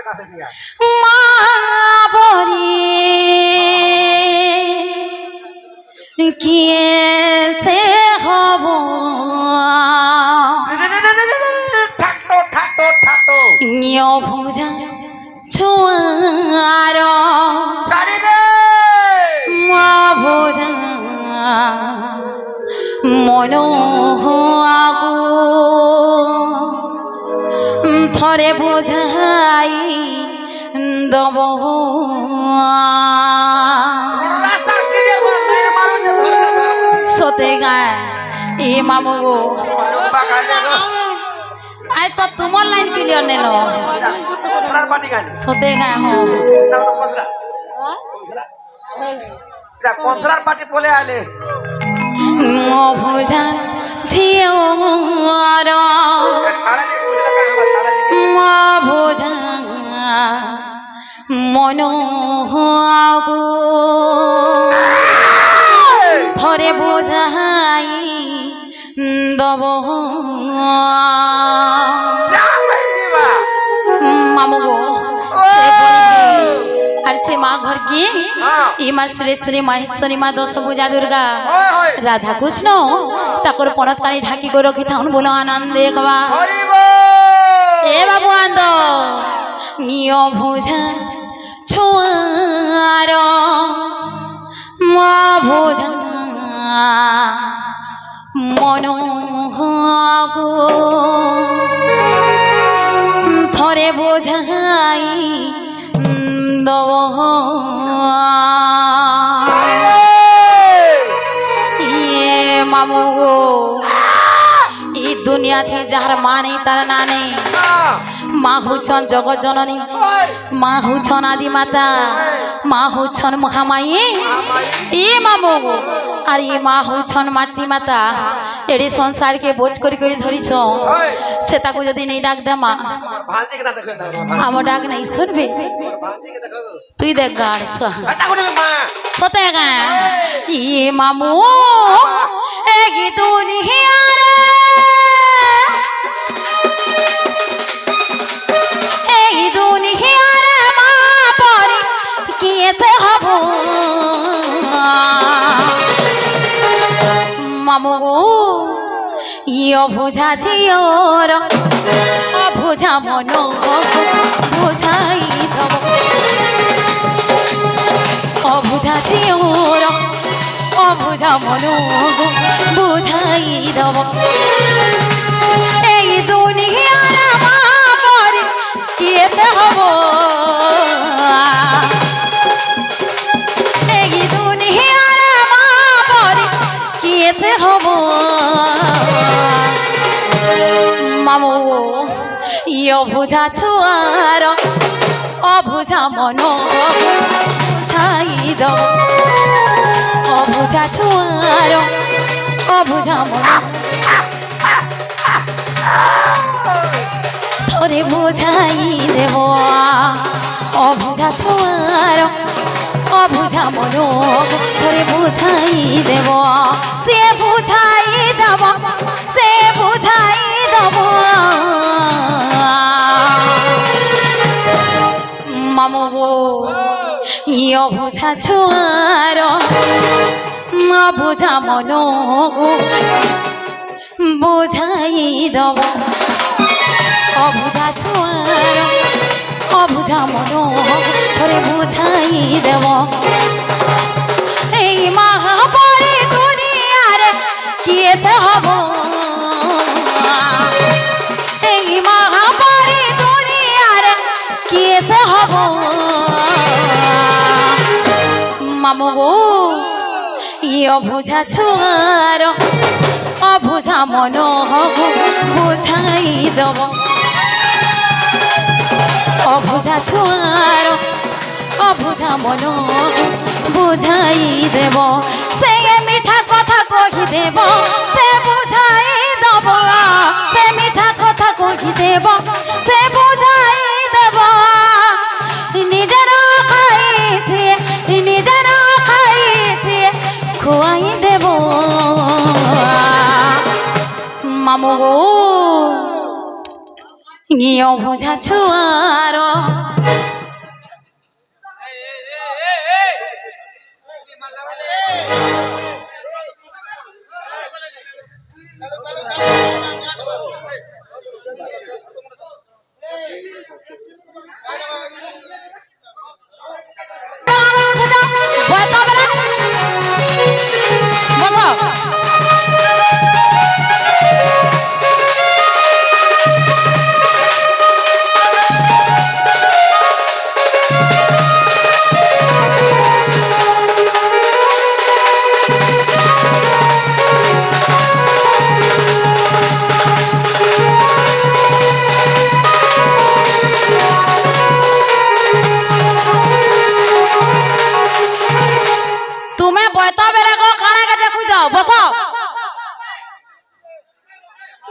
মা বরি কিয়ে সে হব নিয় ভুজা ছোয়ার মা ভুজা মন আগু থরে বুঝাই দব সতে গায় এ মামু গো আই তো তোমার লাইন ক্লিয়ার নেন সতে গায় হ কনসলার পার্টি বলে আলে ভোজা ঝিও ভোজা মন আগু থরে বোঝাই দব মামু গো আর সে মা ঘর গিয়ে ই মা সুরেশ্বরী মহেশ্বরী মা দশ পূজা দুর্গা রাধা কৃষ্ণ তাকর পরতকারী ঢাকি করে রখি থাউন বলো আনন্দে কবা এ বাবু আন্দ নিয় ভোজা ছোয়ার মা ভোজা মন আগো থরে বোঝাই দব ইয়ে মামু গো এই দুনিয়া থেকে যাহার মা নেই তার না নেই মা হচ্ছন জগৎ জননী মা হচ্ছন আদি মাতা মা হচ্ছন মহামায়ী ই মামু গো আর ই মা হচ্ছন মাতৃ মাতা এড়ি সংসারকে বোঝ করে করে ধরিছ সে তাকে যদি নেই ডাক দে মা আমার ডাক নেই শুনবে তুই দেখ গান সতে গা ই মামু এগি দুনিয়ার এই দুনিয়ার মা পরে কি এসে হব মামু গো ই অবুঝা ঝিওর অবুঝা মন বুঝাই দব অবুঝা ঝিওর অবুঝা মন বুঝাই দব এই দুনিয়ার মা পরে কি এসে হব এই দুনিয়ার মা পরে কি এসে হব মামু ই অবুঝা ছোয়ার অবুঝা মন বুঝাই দব অবুঝা ছোয়ার অবুঝা মন থরে বুঝাই দেব অবুঝা ছোয়ার অবুঝা মন থরে বুঝাই দেব সে বুঝাই দেব সে বুঝাই দেব মামু গো ই অবুঝা ছোয়ার অবুঝা মন বুঝাই দেব অবুঝা ছোয়ার অবুঝা মন ধরে বুঝাই দেব এই মা পরে দুনিয়ার কি এসে হব এই মা পরে দুনিয়ার কি এসে হব মামু গো ই অবুঝা ছোয়ার অবুঝা মন বুঝাই দেব অবুঝা ছোয়ার অবুঝা মন বুঝাই দেব সে মিঠা কথা কহি দেব সে বুঝাই দেব সে মিঠা কথা কহি দেব সে বুঝাই দেব নিজের খাইছে নিজের খাইছে খুয়াই দেব মামু গো নিয় বুঝা ছোয়ার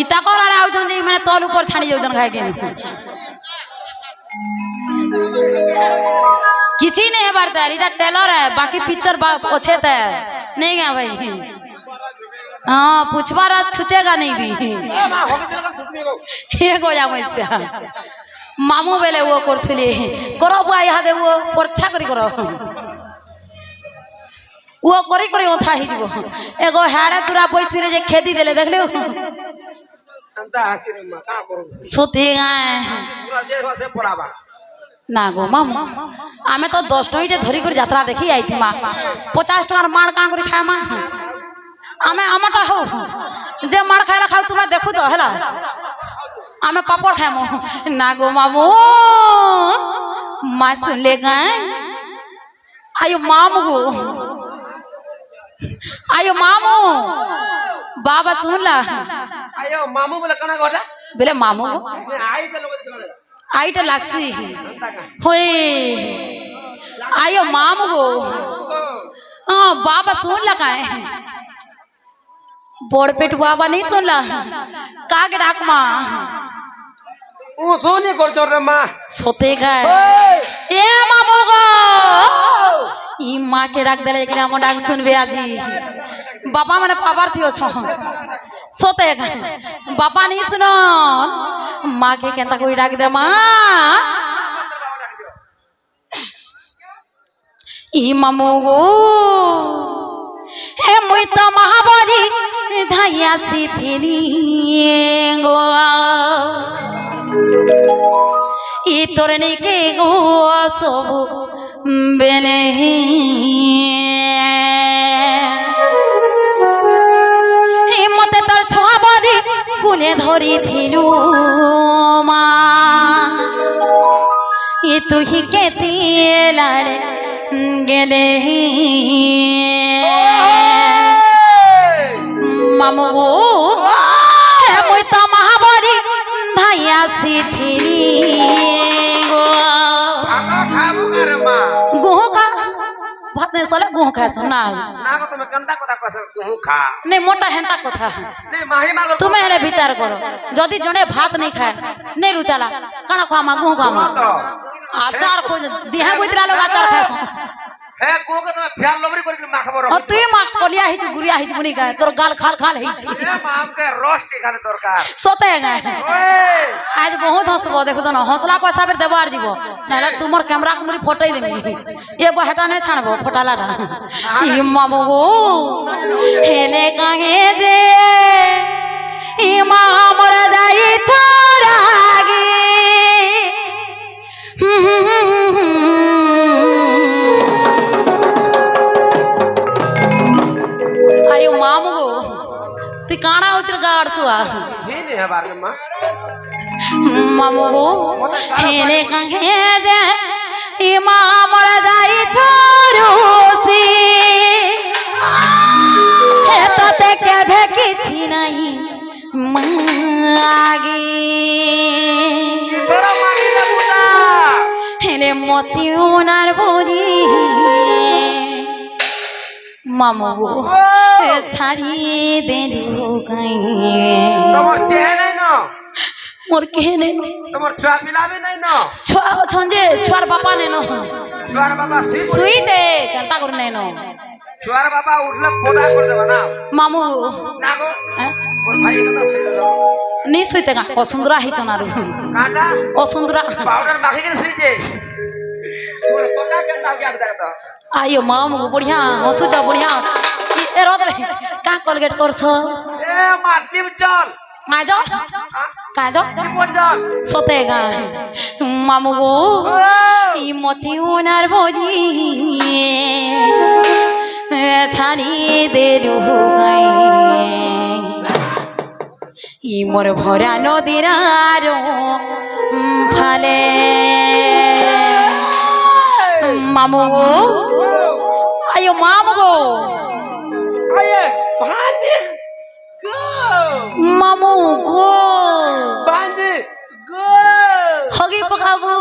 ইটা কর আড়ে আউছন যে মানে তল উপর ছাড়ি যাউছন খাই কেন किसी नहीं है बरता इटा टेलर है बाकी पिक्चर अच्छे थे नहीं गया भाई हाँ पूछवा रहा छुचेगा नहीं भी ये को जा मुझसे मामू बेले वो करथुली करो बुआ यहाँ दे वो परछा करी करो वो करी करी ओथा ही जीवो एगो हाड़े तुरा बैसी रे जे खेती देले देख लियो अंता हासी रे मा का करू सोती गाय पूरा जे से पराबा ना गो मामू आमे तो 10 टईटे धरी कर यात्रा देखी आई थी मां 50 टकार मार का करी खाए मां आमे आमटा हो जे मार खाए खाऊ तुमे देखु तो हला आमे पापड़ खाएमो ना गो मामू मां सुन ले गाय आयो मामू गो आयो मामू बाबा सुन ला आयो मामू बोले कना गोटा बोले मामू गो आई के लोग दिखला आईटा लागसी होय आयो मामू गो हां बाबा सुन ला काय बोड़ पेट बाबा नहीं सुन ला का के डाक मां ओ सोनी कर चोर रे मां सोते गाय ए मामू गो ई मां के डाक देले के हम डाक सुनबे आजी बाबा माने पावर थियो छ सोते गाय बाबा नहीं सुनो माँ के केंता कोई डाक दे माँ ई मामू गो हे मुई तो महाबली धाइया सी थीनी गो ई तोरने के गो सब बेने मते तर छोआ बली कुने धरी थिलु मा ये तू ही केती लाड़े गेले मामू हे मुई तो महाबली धाइया सी थिली गो खाबू करे मा गुहू खा भात नहीं सोले गुहू खा सुना ना को तुम कंदा कथा कस गुहू खा नहीं मोटा हेंता कथा नहीं माही मार तुम हेले विचार करो जदी जने भात नहीं खाए नहीं रुचाला काना खा मा गुहू खा मा आचार खोज दिहा बुतरा लोग आचार खाए हे को के तुम फ्याल लबरी कर के माखबो रहो तू मा कलिया हिच गुरिया हिच मुनी का तोर गाल खाल खाल हिच ए माम के रोस्ट के खाले दरकार सोते गए ओए आज बहुत हंसबो देखो तो ना हौसला पैसा पर देबार जीवो नाले तुमर कैमरा के मुरी फोटो देमी ए बहटा ने छानबो फोटाला ना ई मामू गो हेले काहे जे ई मा मर जाई छोरागी आयो मामू गो तू काना उचर गाड़ छुआ हे ने है बार मां मामू गो हेले काहे जे ई मां मर जाई छोरोसी हे तो ते केभे किछि नाही मागी तोरा मागी रे बुता हेले मति उनार बोली मामू गो छाड़ी देलु गई तमर के नहीं न मोर के नहीं तमर छुआ मिलाबे नहीं न छुआ छंजे छुआर बापा ने न छुआर बापा सुई जे कंता कर नहीं न छुआर बापा उठले फोड़ा कर देबा ना मामू ना गो मोर भाई कता सही दो नहीं सुईते का असुंदरा ही चनारु कांडा असुंदरा पाउडर माखी के सुई जे मोर कोका कंता क्या बता तो आयो मामू बढ़िया हंसु जा बढ़िया ए रोद रे का कोलगेट करछ ए माटी चल आ जा का जा चल सोते गा मामू गो ई मति उनार बोजी छानी देलु गई ई मोर भरा नदीरार फाले मामू गो आयो मामू गो आये भांजे गो मामू गो भांजे गो हगी पकाबू